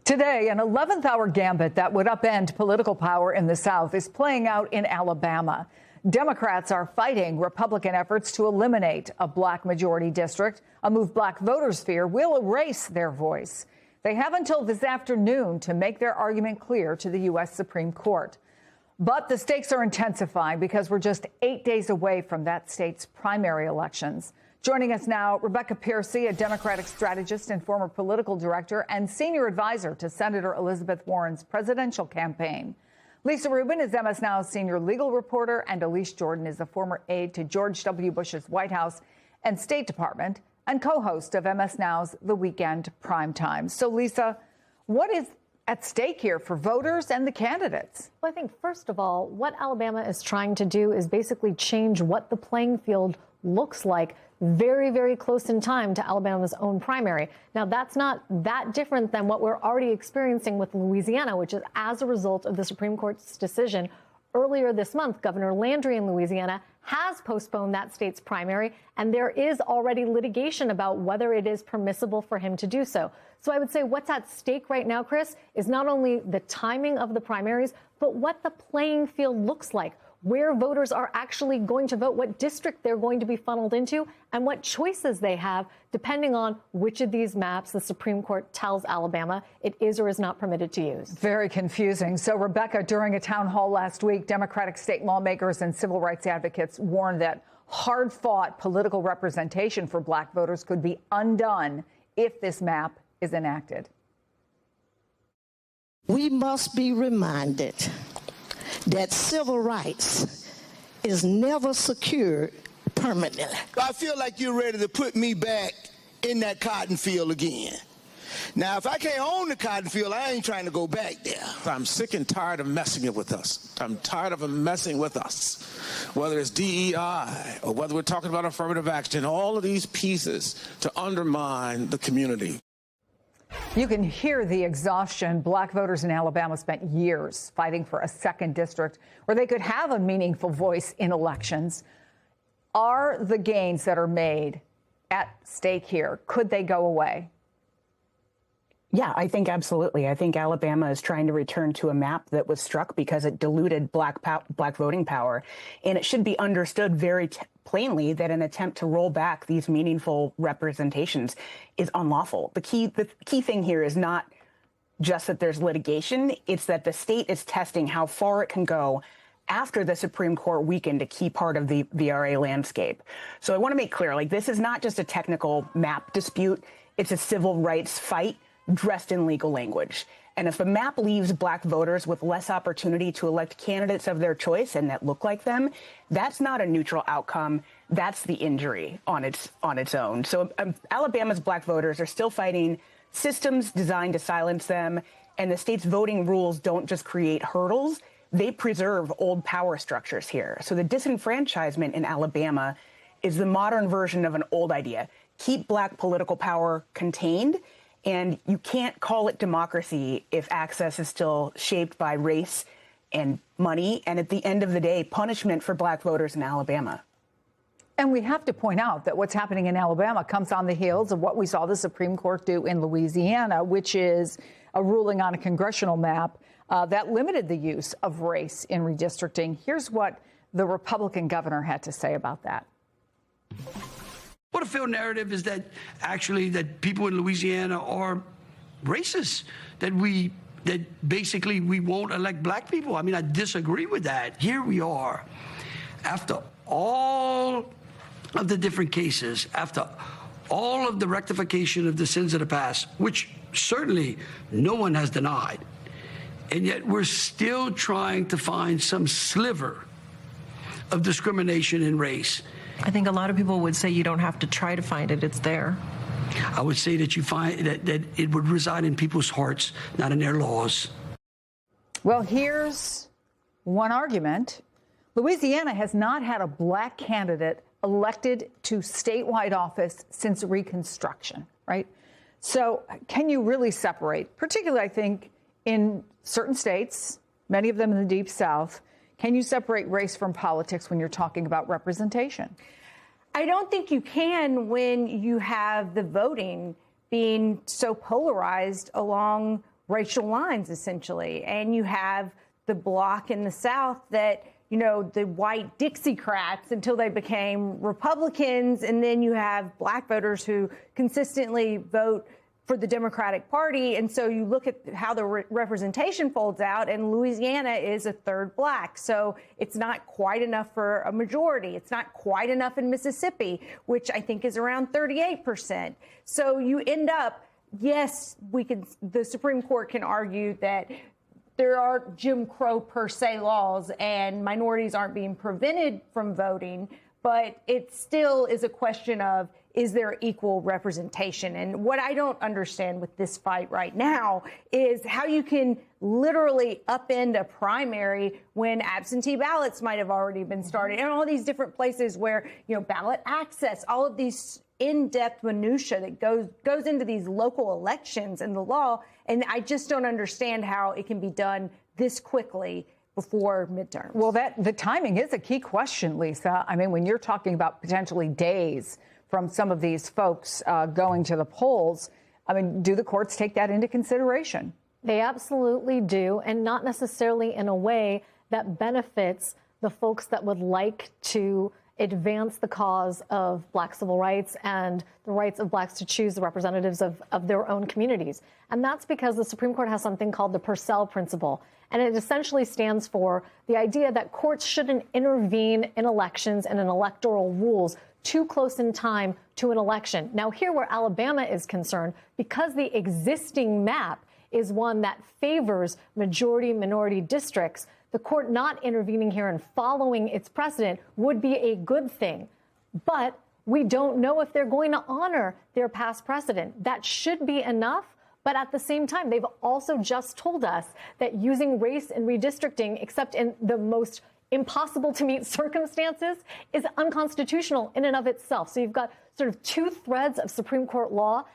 Today, an 11th hour gambit that would upend political power in the South is playing out in Alabama. Democrats are fighting Republican efforts to eliminate a black majority district. A move black voters fear will erase their voice. They have until this afternoon to make their argument clear to the U.S. Supreme Court. But the stakes are intensifying because we're just 8 days away from that state's primary elections. Joining us now, Rebecca Piercy, a Democratic strategist and former political director and senior advisor to Senator Elizabeth Warren's presidential campaign. Lisa Rubin is MS Now's senior legal reporter, and Elise Jordan is a former aide to George W. Bush's White House and State Department and co-host of MS Now's The Weekend Primetime. So, Lisa, what is at stake here for voters and the candidates? Well, I think, first of all, what Alabama is trying to do is basically change what the playing field looks like very, very close in time to Alabama's own primary. Now, that's not that different than what we're already experiencing with Louisiana, which is as a result of the Supreme Court's decision earlier this month. Governor Landry in Louisiana has postponed that state's primary, and there is already litigation about whether it is permissible for him to do so. So I would say what's at stake right now, Chris, is not only the timing of the primaries, but what the playing field looks like, where voters are actually going to vote, what district they're going to be funneled into, and what choices they have, depending on which of these maps the Supreme Court tells Alabama it is or is not permitted to use. Very confusing. So, Rebecca, during a town hall last week, Democratic state lawmakers and civil rights advocates warned that hard-fought political representation for black voters could be undone if this map is enacted. We must be reminded that civil rights is never secured permanently. I feel like you're ready to put me back in that cotton field again. Now, if I can't own the cotton field, I ain't trying to go back there. I'm sick and tired of messing it with us. I'm tired of them messing with us. Whether it's DEI or whether we're talking about affirmative action, all of these pieces to undermine the community. You can hear the exhaustion. Black voters in Alabama spent years fighting for a second district where they could have a meaningful voice in elections. Are the gains that are made at stake here, could they go away? Yeah, I think absolutely. I think Alabama is trying to return to a map that was struck because it diluted black voting power. And it should be understood very plainly that an attempt to roll back these meaningful representations is unlawful. The key thing here is not just that there's litigation. It's that the state is testing how far it can go after the Supreme Court weakened a key part of the VRA landscape. So I want to make clear, like, this is not just a technical map dispute. It's a civil rights fight dressed in legal language. And if the map leaves black voters with less opportunity to elect candidates of their choice and that look like them, that's not a neutral outcome. That's the injury on its own. So Alabama's black voters are still fighting systems designed to silence them. And the state's voting rules don't just create hurdles. They preserve old power structures here. So the disenfranchisement in Alabama is the modern version of an old idea. Keep black political power contained. And you can't call it democracy if access is still shaped by race and money. And at the end of the day, punishment for black voters in Alabama. And we have to point out that what's happening in Alabama comes on the heels of what we saw the Supreme Court do in Louisiana, which is a ruling on a congressional map that limited the use of race in redistricting. Here's what the Republican governor had to say about that. What a failed narrative is that actually that people in Louisiana are racist, that basically we won't elect black people. I mean, I disagree with that. Here we are, after all of the different cases, after all of the rectification of the sins of the past, which certainly no one has denied, and yet we're still trying to find some sliver of discrimination in race. I think a lot of people would say you don't have to try to find it. It's there. I would say that you find that it would reside in people's hearts, not in their laws. Well, here's one argument. Louisiana has not had a black candidate elected to statewide office since Reconstruction, right? So can you really separate, particularly, I think, in certain states, many of them in the Deep South, can you separate race from politics when you're talking about representation? I don't think you can when you have the voting being so polarized along racial lines, essentially. And you have the bloc in the South that, you know, the white Dixiecrats until they became Republicans. And then you have black voters who consistently vote for the Democratic Party. And so you look at how the representation folds out, and Louisiana is a third black. So it's not quite enough for a majority. It's not quite enough in Mississippi, which I think is around 38%. So you end up, yes, the Supreme Court can argue that there are Jim Crow per se laws and minorities aren't being prevented from voting, but it still is a question of, is there equal representation? And what I don't understand with this fight right now is how you can literally upend a primary when absentee ballots might have already been started, and all these different places where, you know, ballot access, all of these in-depth minutia that goes into these local elections and the law. And I just don't understand how it can be done this quickly before midterms. Well, the timing is a key question, Lisa. I mean, when you're talking about potentially days from some of these folks going to the polls, I mean, do the courts take that into consideration? They absolutely do, and not necessarily in a way that benefits the folks that would like to advance the cause of black civil rights and the rights of blacks to choose the representatives of their own communities. And that's because the Supreme Court has something called the Purcell Principle. And it essentially stands for the idea that courts shouldn't intervene in elections and in electoral rules too close in time to an election. Now, here where Alabama is concerned, because the existing map is one that favors majority-minority districts, the court not intervening here and following its precedent would be a good thing. But we don't know if they're going to honor their past precedent. That should be enough. But at the same time, they've also just told us that using race in redistricting, except in the most impossible to meet circumstances, is unconstitutional in and of itself. So you've got sort of two threads of Supreme Court law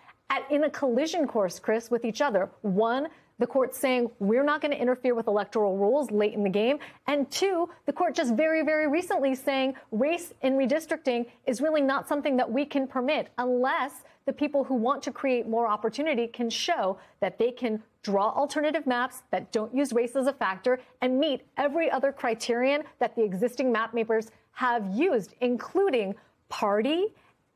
in a collision course, Chris, with each other. One, the court saying we're not going to interfere with electoral rules late in the game. And two, the court just very, very recently saying race in redistricting is really not something that we can permit unless the people who want to create more opportunity can show that they can draw alternative maps that don't use race as a factor and meet every other criterion that the existing map makers have used, including party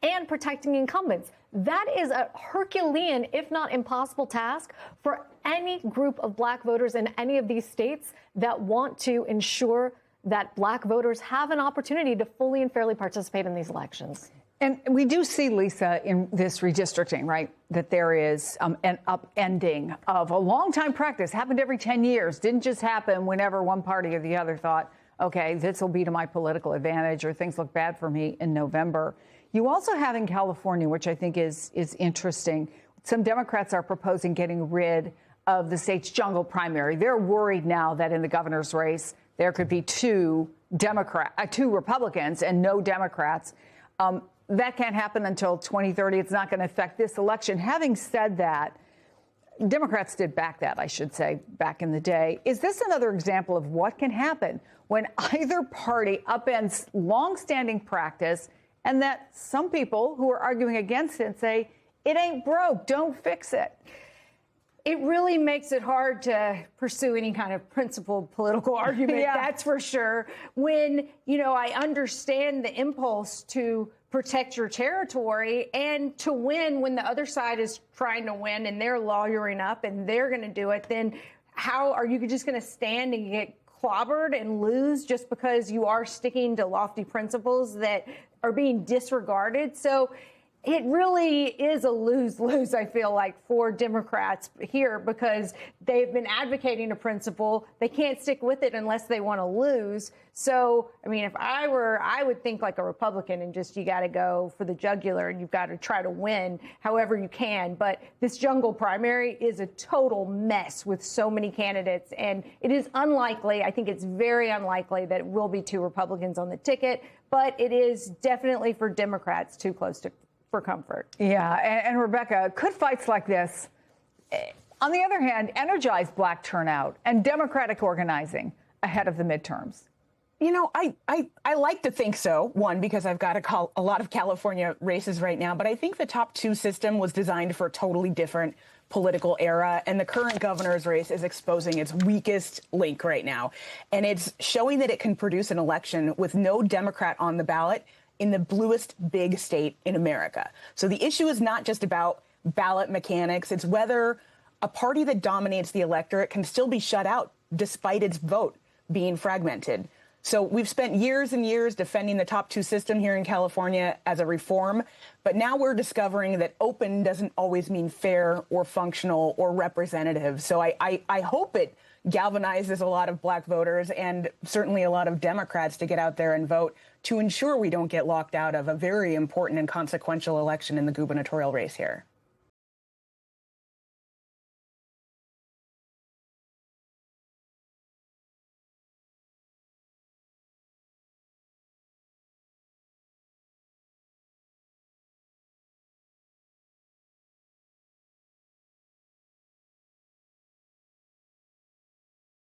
and protecting incumbents. That is a Herculean, if not impossible, task for any group of black voters in any of these states that want to ensure that black voters have an opportunity to fully and fairly participate in these elections. And we do see, Lisa, in this redistricting, right, that there is an upending of a long-time practice. Happened every 10 years. Didn't just happen whenever one party or the other thought, OK, this will be to my political advantage or things look bad for me in November. You also have in California, which I think is interesting, some Democrats are proposing getting rid of the state's jungle primary. They're worried now that in the governor's race, there could be two Republicans and no Democrats. That can't happen until 2030. It's not going to affect this election. Having said that, Democrats did back that, I should say, back in the day. Is this another example of what can happen when either party upends longstanding practice and that some people who are arguing against it say, it ain't broke, don't fix it? It really makes it hard to pursue any kind of principled political argument, that's for sure. When, you know, I understand the impulse to protect your territory and to win when the other side is trying to win and they're lawyering up and they're going to do it, then how are you just going to stand and get clobbered and lose just because you are sticking to lofty principles that are being disregarded? So it really is a lose-lose, I feel like, for Democrats here because they've been advocating a principle. They can't stick with it unless they want to lose. So, I mean, if I would think like a Republican and just you got to go for the jugular and you've got to try to win however you can. But this jungle primary is a total mess with so many candidates. And it is unlikely, I think it's very unlikely that it will be two Republicans on the ticket. But it is definitely for Democrats too close for comfort. Yeah. And Rebecca, could fights like this, on the other hand, energize black turnout and Democratic organizing ahead of the midterms? You know, I like to think so, one, because I've got a lot of California races right now, but I think the top two system was designed for a totally different political era, and the current governor's race is exposing its weakest link right now. And it's showing that it can produce an election with no Democrat on the ballot in the bluest big state in America. So the issue is not just about ballot mechanics, it's whether a party that dominates the electorate can still be shut out despite its vote being fragmented. So we've spent years and years defending the top two system here in California as a reform, but now we're discovering that open doesn't always mean fair or functional or representative. So I hope it galvanizes a lot of black voters and certainly a lot of Democrats to get out there and vote to ensure we don't get locked out of a very important and consequential election in the gubernatorial race here.